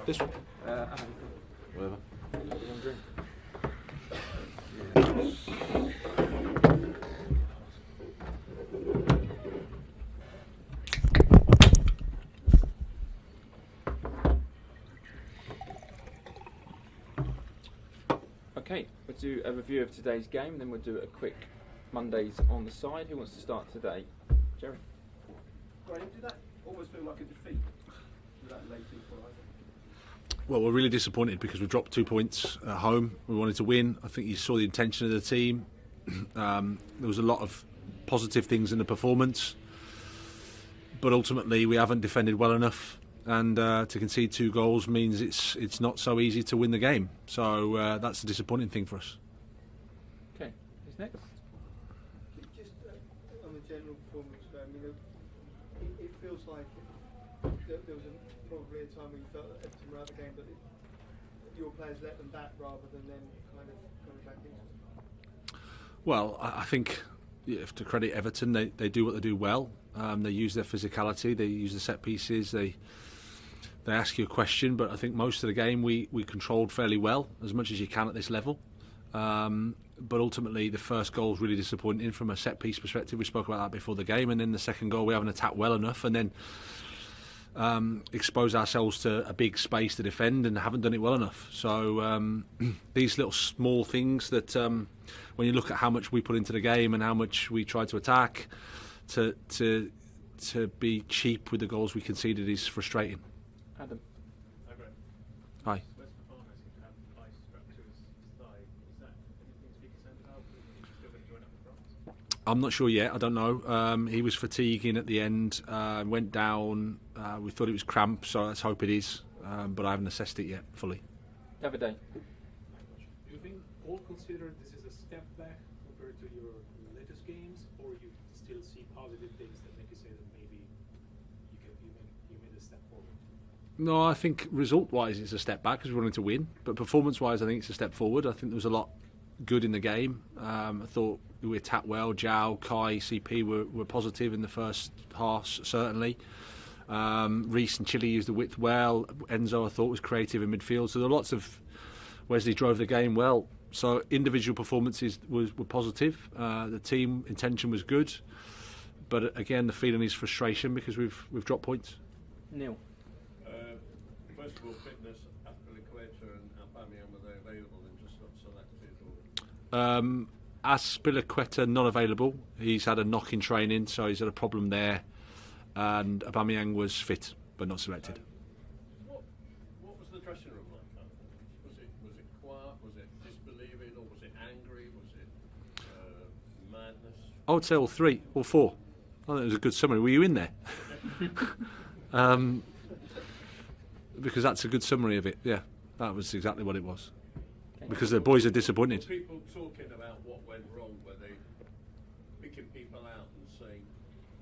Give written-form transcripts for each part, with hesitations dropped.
This one? Whatever. Drink. Okay, we'll do a review of today's game, then we'll do a quick Mondays on the side. Who wants to start today? Jerry? Bryan, did that almost feel like a defeat with that late equaliser? Well, we're really disappointed because we dropped 2 points at home. We wanted to win. I think you saw the intention of the team. There was a lot of positive things in the performance, but ultimately we haven't defended well enough, and to concede 2 goals means it's not so easy to win the game. So that's a disappointing thing for us. Okay, who's next? Just on the general performance, I mean, it feels like there was probably a time when you felt that Everton were out of the game, but your players let them back rather than them kind of coming back into it. Well, I think you have to credit Everton. They do what they do well. They use their physicality. They use the set pieces. They ask you a question, but I think most of the game we controlled fairly well, as much as you can at this level. But ultimately, the first goal was really disappointing from a set piece perspective. We spoke about that before the game, and then the second goal we haven't attacked well enough, and then expose ourselves to a big space to defend and haven't done it well enough. So these little small things that when you look at how much we put into the game and how much we try to attack, to be cheap with the goals we conceded is frustrating. Adam? Hi, Bryan. Hi. West Performance seem to have ice strapped to his thigh. Is that anything to be concerned about? Is he still going to join up with France? I'm not sure yet. I don't know. He was fatiguing at the end, went down. We thought it was cramp, so let's hope it is. But I haven't assessed it yet fully. Davide? Do you think, all considered, this is a step back compared to your latest games, or you still see positive things that make you say that maybe you made a step forward? No, I think result-wise it's a step back because we wanted to win. But performance-wise, I think it's a step forward. I think there was a lot good in the game. I thought we attacked well. João, Kai, CP were positive in the first half, certainly. Reece and Chile used the width well. Enzo, I thought, was creative in midfield. So there were lots of... Wesley drove the game well. So individual performances were positive. The team intention was good. But again, the feeling is frustration because we've dropped points. Neil? First of all, fitness, Aspilicueta and Aubameyang, were they available and just not selected? Aspilicueta not available. He's had a knock in training, so he's had a problem there. And Aubameyang was fit, but not selected. What was the dressing room like? Was it quiet? Was it disbelieving? Or was it angry? Was it madness? I would say all 3, all 4. I think it was a good summary. Were you in there? Because that's a good summary of it. Yeah, that was exactly what it was. Because the boys are disappointed. Were people talking about what went wrong? Were they picking people out and saying,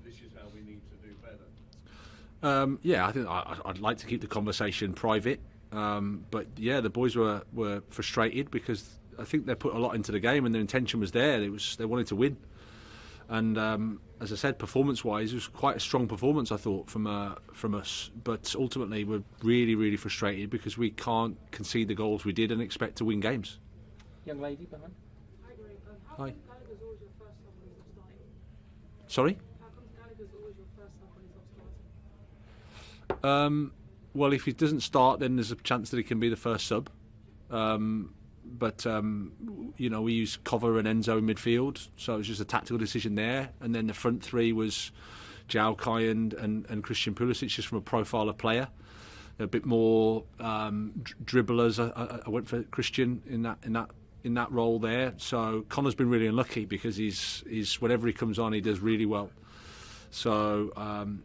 this is how we need to do better? Yeah, I think I'd like to keep the conversation private. But yeah, the boys were frustrated because I think they put a lot into the game and their intention was there. They wanted to win. And as I said, performance-wise, it was quite a strong performance, I thought, from us. But ultimately, we're really, really frustrated because we can't concede the goals we did and expect to win games. Young lady behind? Hi, Graham. How Hi. come Gallagher's always your first sub when he's not starting? Sorry? How come Gallagher's always your first sub when he's not starting? Well, if he doesn't start, then there's a chance that he can be the first sub. But we use Cover and Enzo in midfield, so it was just a tactical decision there. And then the front 3 was João, Kai and Christian Pulisic, just from a profile of player. A bit more dribblers. I went for Christian in that role there. So Conor's been really unlucky because he's whenever he comes on, he does really well. So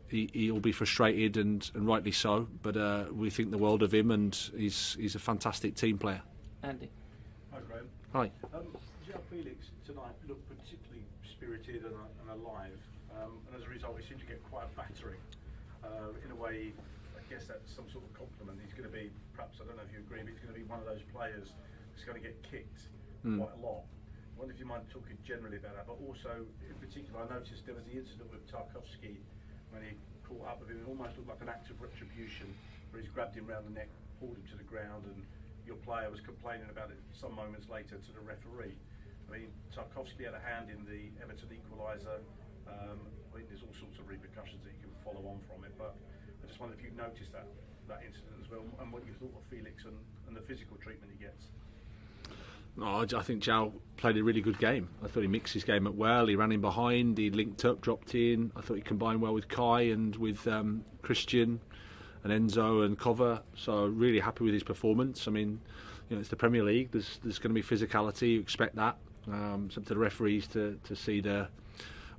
he'll be frustrated and rightly so. But we think the world of him, and he's a fantastic team player. Andy? Hi, Graham. Hi. João Felix tonight looked particularly spirited and alive, and as a result, he seemed to get quite a battering. In a way, I guess that's some sort of compliment. He's going to be, perhaps, I don't know if you agree, but he's going to be one of those players that's going to get kicked quite a lot. I wonder if you mind talking generally about that, but also, in particular, I noticed there was the incident with Tarkowski when he caught up with him. It almost looked like an act of retribution, where he's grabbed him round the neck, pulled him to the ground, and your player was complaining about it some moments later to the referee. I mean, Tarkowski had a hand in the Everton equaliser. I think there's all sorts of repercussions that you can follow on from it, but I just wondered if you noticed that incident as well, and what you thought of Felix and the physical treatment he gets. No, I think João played a really good game. I thought he mixed his game up well. He ran in behind, he linked up, dropped in. I thought he combined well with Kai and with Christian and Enzo and Cover. So really happy with his performance. I mean, you know, it's the Premier League. There's going to be physicality. You expect that. It's up to the referees to see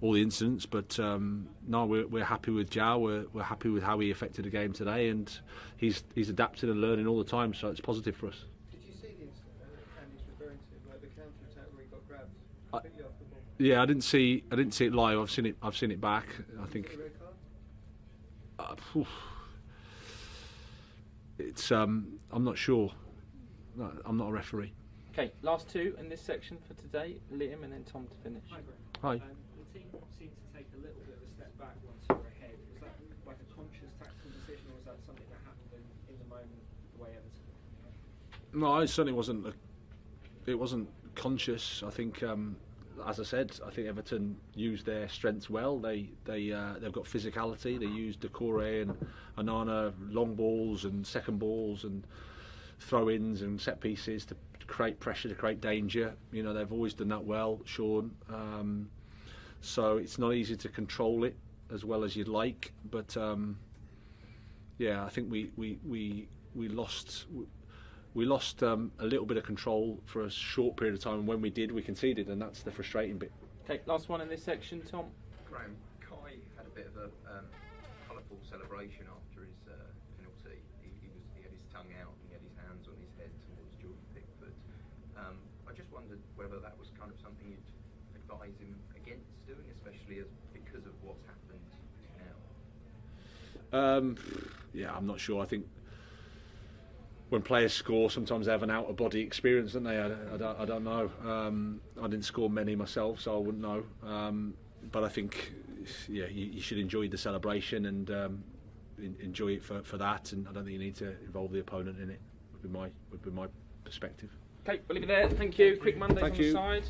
all the incidents. But no, we're happy with João. We're happy with how he affected the game today, and he's adapted and learning all the time. So it's positive for us. Yeah, I didn't see it live. I've seen it back. I think it's. I'm not sure. No, I'm not a referee. Okay, last two in this section for today. Liam and then Tom to finish. Hi, Graham. Hi. The team seemed to take a little bit of a step back once you were ahead. Was that like a conscious tactical decision, or was that something that happened in the moment, the way Everton? No, it certainly wasn't. It wasn't conscious. I think. As I said, I think Everton used their strengths well. They've got physicality. They used Decore and Anana long balls and second balls and throw-ins and set pieces to create pressure, to create danger. You know, they've always done that well, Sean. So it's not easy to control it as well as you'd like. But yeah, I think we lost. We lost a little bit of control for a short period of time, and when we did, we conceded, and that's the frustrating bit. Okay, last one in this section, Tom. Graham, Kai had a bit of a colourful celebration after his penalty. He had his tongue out and he had his hands on his head towards Jordan Pickford. I just wondered whether that was kind of something you'd advise him against doing, especially because of what's happened now. Yeah, I'm not sure. I think when players score, sometimes they have an out-of-body experience, don't they? I don't know. I didn't score many myself, so I wouldn't know. But I think, yeah, you should enjoy the celebration and enjoy it for that. And I don't think you need to involve the opponent in it. Would be my perspective. Okay, we'll leave it there. Thank you. Quick Mondays Thank on the you. side.